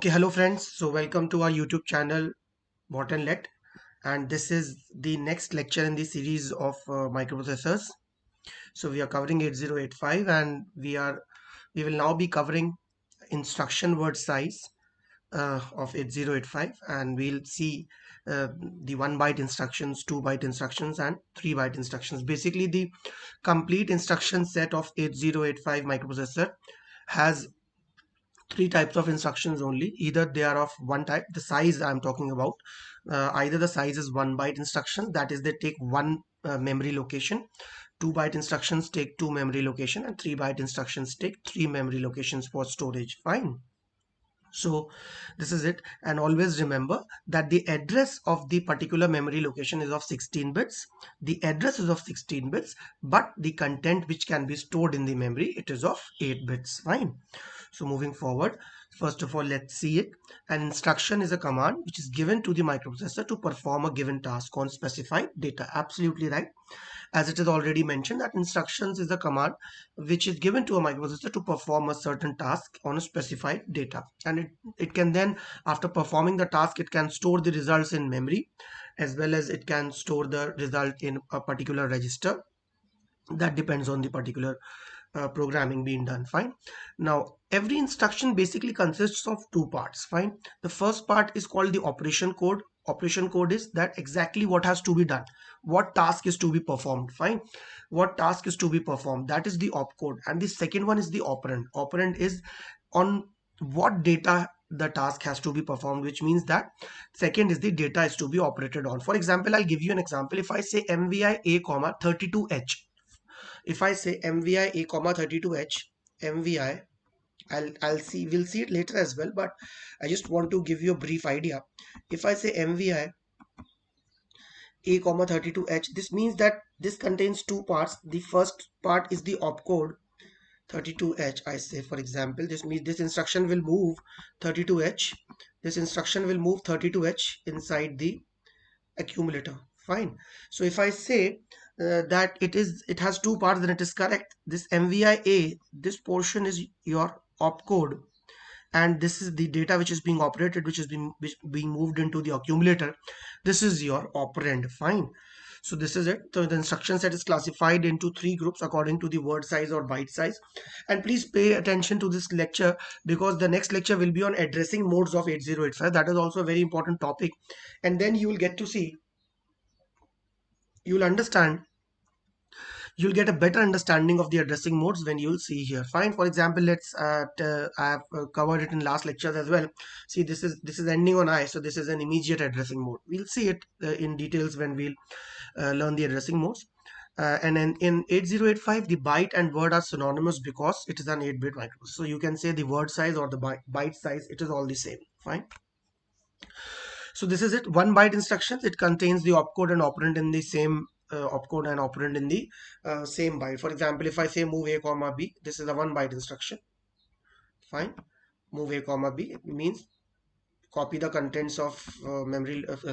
Okay, hello friends. So welcome to our YouTube channel Bot and Let, and this is the next lecture in the series of microprocessors. So we are covering 8085, and we will now be covering instruction word size of 8085, and we'll see the 1 byte instructions, 2 byte instructions, and 3 byte instructions. Basically, the complete instruction set of 8085 microprocessor has three types of instructions only. Either they are of one type, the size I'm talking about, either the size is 1 byte instructions, that is they take one memory location. 2 byte instructions take two memory location, and 3 byte instructions take three memory locations for storage. Fine. So this is it, and always remember that the address of the particular memory location is of 16 bits. The address is of 16 bits, but the content which can be stored in the memory, it is of 8 bits. Fine. So moving forward, first of all, let's see it. An instruction is a command which is given to the microprocessor to perform a given task on specified data. Absolutely right. As it is already mentioned, that instructions is a command which is given to a microprocessor to perform a certain task on a specified data, and it can then, after performing the task, it can store the results in memory, as well as it can store the result in a particular register. That depends on the particular programming being done. Fine. Now every instruction basically consists of two parts. Fine. The first part is called the operation code. Operation code is that exactly what has to be done, what task is to be performed. Fine. What task is to be performed, that is the opcode. And the second one is the operand. Operand is on what data the task has to be performed, which means that second is the data is to be operated on. For example, I'll give you an example. If I say mvi a comma 32h, if I say mvi a comma 32h, mvi, I'll see, we'll see it later as well, but I just want to give you a brief idea. If I say mvi a comma 32h, this means that this contains two parts. The first part is the opcode 32h. I say, for example, this means this instruction will move 32h. This instruction will move 32h inside the accumulator. Fine. So if I say that it has two parts, then it is correct. This mvia, this portion is your opcode, and this is the data which is being operated, which is being moved into the accumulator. This is your operand. Fine. So this is it. So the instruction set is classified into three groups according to the word size or byte size. And please pay attention to this lecture, because the next lecture will be on addressing modes of 8085. That is also a very important topic, and then you will get to see, you'll understand, you'll get a better understanding of the addressing modes when you'll see here. Fine. For example, let's I have covered it in last lectures as well. See, this is ending on I, so this is an immediate addressing mode. We'll see it in details when we'll learn the addressing modes. And in 8085, the byte and word are synonymous because it is an 8-bit microprocessor. So you can say the word size or the byte size, it is all the same. Fine. So this is it. 1 byte instructions, it contains the opcode and operand in the same opcode and operand in the same byte. For example, if I say move a comma b, this is a 1 byte instruction. Fine. Move a comma b, it means copy the contents of memory of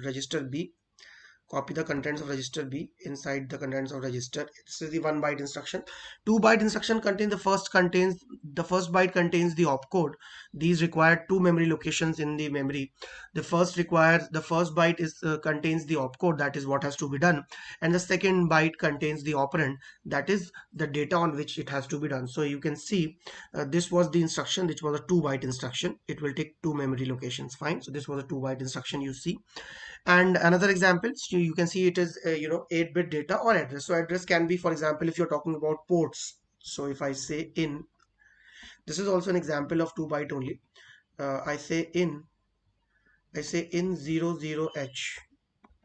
register b. Copy the contents of register B inside the contents of register. This is the 1 byte instruction. 2 byte instruction contains the first byte contains the opcode. These require two memory locations in the memory. The first byte is contains the opcode, that is what has to be done, and the second byte contains the operand, that is the data on which it has to be done. So you can see this was the instruction, which was a 2 byte instruction. It will take two memory locations. Fine. So this was a 2 byte instruction, you see. And another example, so you can see it is 8-bit data or address. So address can be, for example, if you're talking about ports. So if I say in, this is also an example of 2 byte only. I say in 00h,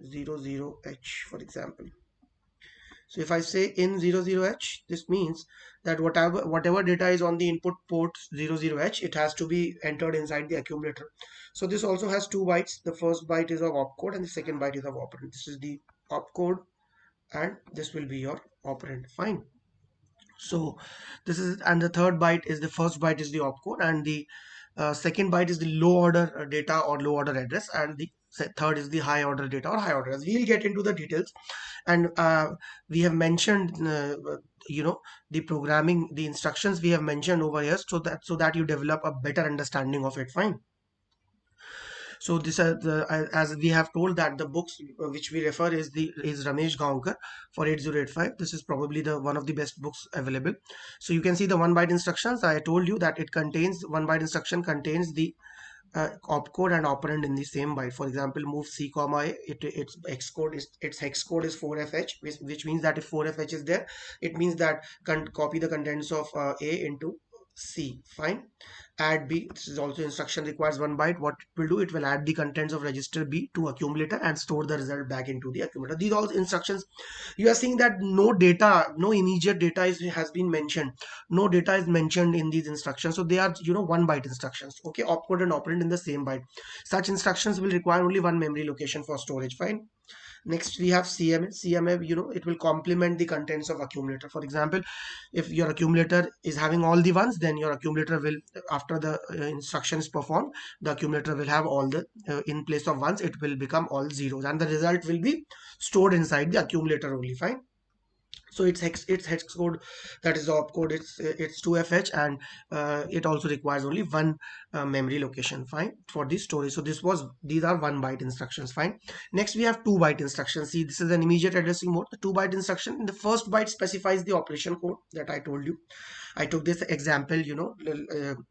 00h, for example. So if I say in 00h, this means that whatever data is on the input port 00h, it has to be entered inside the accumulator. So this also has 2 bytes. The first byte is of opcode and the second byte is of operand. This is the opcode and this will be your operand. Fine. So this is, and the third byte is, the first byte is the opcode, and the second byte is the low order data or low order address, and the third is the high order data or high order. As we'll get into the details, and we have mentioned the programming, the instructions we have mentioned over here, so that you develop a better understanding of it. Fine. So this as we have told that the books which we refer is Ramesh Gaonkar for 8085. This is probably the one of the best books available. So you can see the 1 byte instructions. I told you that it contains 1 byte instruction contains the opcode and operand in the same byte. For example, move C comma A, its hex code is 4FH, which means that if 4FH is there, it means that copy the contents of A into C. Fine. Add B, this is also instruction requires 1 byte. What it will do, it will add the contents of register B to accumulator and store the result back into the accumulator. These all instructions, you are seeing that no data, no immediate data has been mentioned. No data is mentioned in these instructions. So they are 1 byte instructions. Okay, opcode and operand in the same byte. Such instructions will require only one memory location for storage. Fine. Next we have CMA. CMA, it will complement the contents of accumulator. For example, if your accumulator is having all the ones, then your accumulator will, after the instruction is performed, the accumulator will have all the in place of ones, it will become all zeros, and the result will be stored inside the accumulator only. Fine. So its hex code, that is the opcode, it's 2FH, and it also requires only one memory location. Fine, for this storage. So these are 1 byte instructions. Fine. Next we have 2 byte instructions. See, this is an immediate addressing mode. The 2 byte instruction, in the first byte specifies the operation code that I told you. I took this example,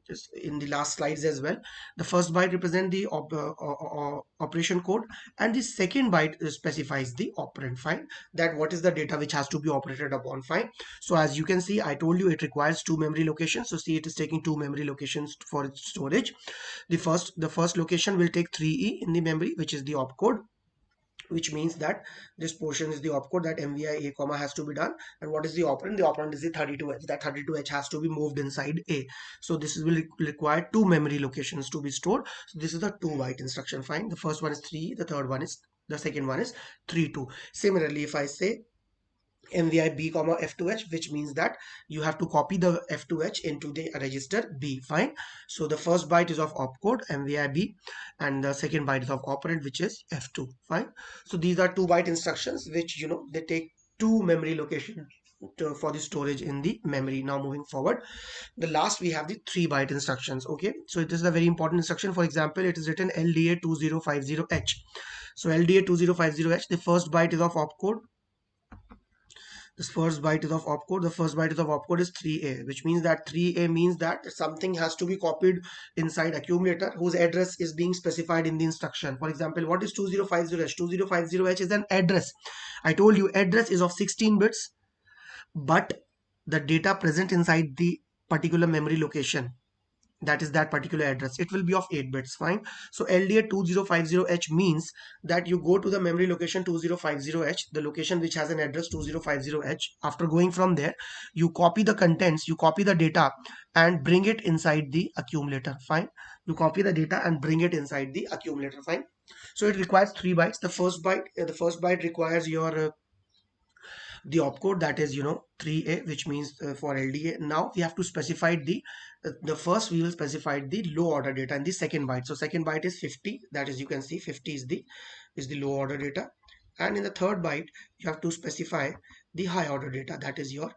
just in the last slides as well. The first byte represents the operation code, and the second byte specifies the operand. Fine. That what is the data which has to be operated upon. Fine. So as you can see, I told you it requires 2 memory locations. So see, it is taking 2 memory locations for its storage. The first location will take 3E in the memory, which is the opcode, which means that this portion is the opcode that MVI A comma has to be done. And what is the operand? The operand is the 32H. That 32H has to be moved inside A. So this will require 2 memory locations to be stored. So this is the 2 byte instruction. Fine. The first one is 3, the second one is 32. Similarly, if I say MVI B comma F2H, which means that you have to copy the F2H into the register B. Fine. So the first byte is of opcode MVI B, and the second byte is of operand, which is F2. Fine. So these are 2 byte instructions which they take 2 memory locations for the storage in the memory. Now moving forward, the last we have the 3 byte instructions. Okay, so it is a very important instruction. For example, it is written LDA 2050H. So LDA 2050H, the first byte is of opcode. This first byte is of opcode. The first byte of opcode is 3A, which means that 3A means that something has to be copied inside accumulator whose address is being specified in the instruction. For example, what is 2050H? 2050H is an address. I told you address is of 16 bits, but the data present inside the particular memory location, that is that particular address, it will be of 8 bits. Fine. So LDA 2050H means that you go to the memory location 2050H, the location which has an address 2050H. After going from there, you copy the contents, you copy the data and bring it inside the accumulator. Fine. You copy the data and bring it inside the accumulator. Fine. So it requires 3 bytes. The first byte requires your the opcode, that is 3A, which means for LDA. Now we have to specify the first we will specify the low order data in the second byte. So second byte is 50, that is, you can see 50 is the low order data, and in the third byte you have to specify the high order data, that is your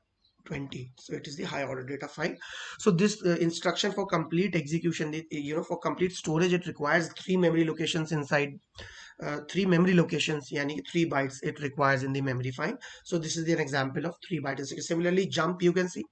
20. So it is the high order data. Fine. So this instruction for complete execution, for complete storage, it requires 3 memory locations inside 3 memory locations, yani 3 bytes it requires in the memory. Fine. So this is an example of 3 bytes. Similarly, jump, you can see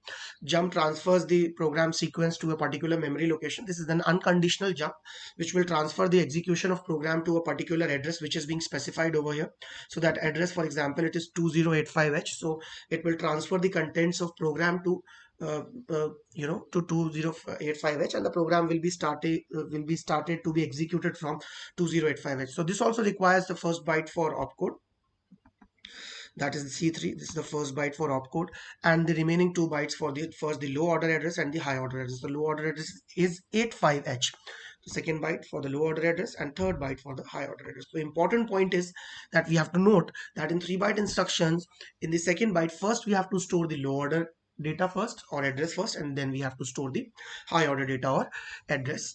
jump transfers the program sequence to a particular memory location. This is an unconditional jump which will transfer the execution of program to a particular address which is being specified over here. So that address, for example, it is 2085H. So it will transfer the contents of program to to 2085H, and the program will be started to be executed from 2085H. So this also requires the first byte for opcode, that is C3. This is the first byte for opcode, and the remaining 2 bytes for the low order address and the high order address. The low order address is 85H. The second byte for the low order address and third byte for the high order address. The important point is that we have to note that in 3 byte instructions, in the second byte, first we have to store the low order data first or address first, and then we have to store the high order data or address,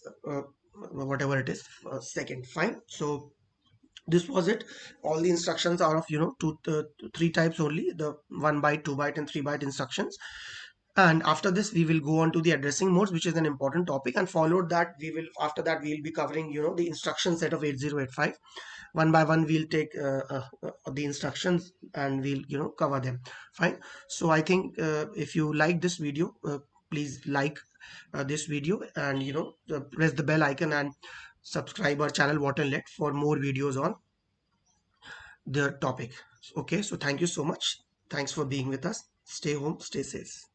whatever it is, second. Fine. So this was it. All the instructions are of three types only: the 1 byte, 2 byte, and 3 byte instructions. And after this we will go on to the addressing modes, which is an important topic, and followed that we will, after that we'll be covering, the instruction set of 8085. One by one we'll take the instructions and we'll cover them. Fine. So I think if you like this video, please like this video, and press the bell icon and subscribe our channel What and Let for more videos on the topic. Okay, so thank you so much. Thanks for being with us. Stay home, stay safe.